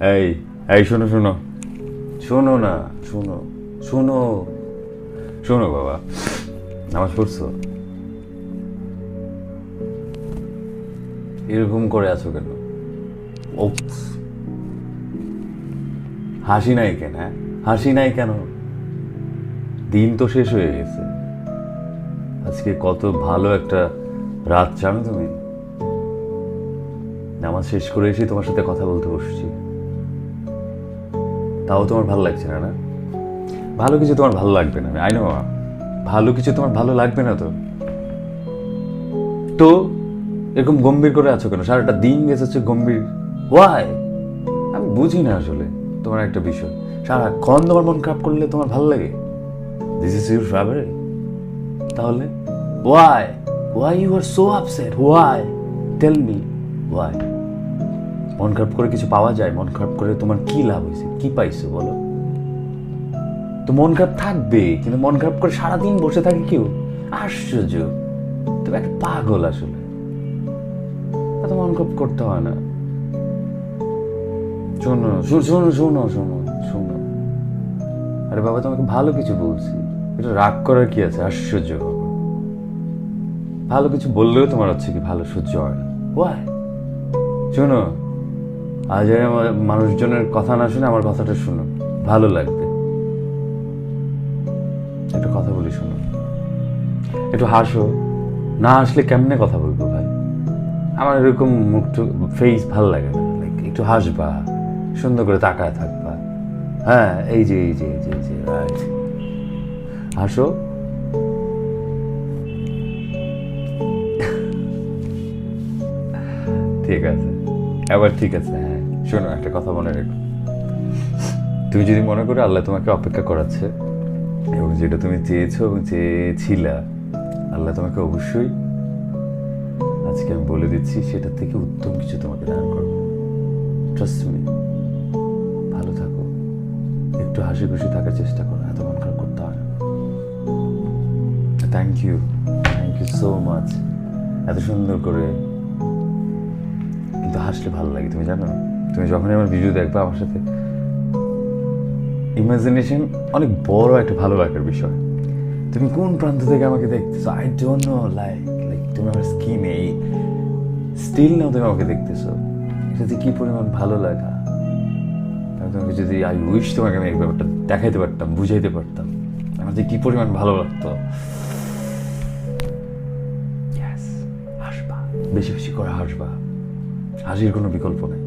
এই এই শোনো শোনো শোনো না, শোনো শোনো শোনো বাবা, নামাজ পড়ছো? এরকম করে আছো কেন? হাসি নাই কেন? হ্যাঁ, হাসি নাই কেন? দিন তো শেষ হয়ে গেছে। আজকে কত ভালো একটা রাত, জানো তুমি? নামাজ শেষ করে এসে তোমার সাথে কথা বলতে বসছি, তাও তোমার ভালো লাগছে না? না, ভালো কিছু তোমার ভালো লাগবে না, আই নো। ভালো কিছু তোমার ভালো লাগবে না তো তো এরকম গম্ভীর করে আছো কেন? সারাটা দিন গেছে হচ্ছে গম্ভীর। ওয়াই? আমি বুঝি না আসলে তোমার একটা বিষয়। সারাক্ষণ তোমার মন খারাপ করলে তোমার ভালো লাগে? This is your favourite? তাহলে why why you are so upset? Why? Tell me why. মন খারাপ করে কিছু পাওয়া যায়? মন খারাপ করে তোমার কি লাভ হয়েছে? কি পাইছো বলো তো? মন খারাপ থাকবে, কিন্তু মন খারাপ করে সারাদিন বসে থাকে কেউ? আশ্চর্য, তুমি একটা পাগল আসলে। এত মন খারাপ করতে হয় না। শোনো শোনো শোনো শোনো শোনো, আরে বাবা তোমাকে ভালো কিছু বলছি, এটা রাগ করার কি আছে? আশ্চর্য, ভালো কিছু বললেও তোমার হচ্ছে কি ভালো সহ্য হয় না? ওয়াই? শোনো, আজ আমার মানুষজনের কথা না শুনে আমার কথাটা শোনো, ভালো লাগবে। একটা কথা বলি, শোনো, একটু হাসো। না আসলে কেমনে কথা বলবো ভাই? আমার এরকম মুখ ফেস ভালো লাগে না। একটু হাসবা, সুন্দর করে তাকায় থাকবা। হ্যাঁ, এই যে এই যে এই যে এই যে রাইট, হাসো। ঠিক আছে, এবার ঠিক আছে। হ্যাঁ শোনো, একটা কথা মনে রেখো, তুমি যদি মনে করো আল্লাহ তোমাকে অপেক্ষা করাচ্ছে এবং যেটা তুমি চেয়েছো এবং চেয়েছিলা, আল্লাহ তোমাকে অবশ্যই, আজকে আমি বলে দিচ্ছি, সেটা থেকে উত্তম কিছু তোমাকে দান করবে। Trust me. ভালো থাকো, একটু হাসি খুশি থাকার চেষ্টা করো, এত মন খারাপ করতে হয় না। থ্যাংক ইউ সো মাচ, এত সুন্দর করে। কিন্তু হাসলে ভালো লাগে, তুমি জানো? তুমি যখনই আমার ভিডিও দেখবা, আমার সাথে ইমাজিনেশন অনেক বড় একটা ভালো লাগার বিষয়। তুমি কোন প্রান্ত থেকে আমাকে দেখতেছো আই ডোন্ট নো, লাইক তুমি আমার স্কিনে স্টিল নাও তুমি আমাকে দেখতেছো, এটাতে কি পরিমাণ ভালো লাগা। আমি তোমাকে যদি আই উইশ তোমাকে আমি এই ব্যাপারটা দেখাইতে পারতাম, বুঝাইতে পারতাম আমার যে কি পরিমাণ ভালো লাগতো। হাসবা, বেশি বেশি করে হাসবা, হাসির কোনো বিকল্প নেই।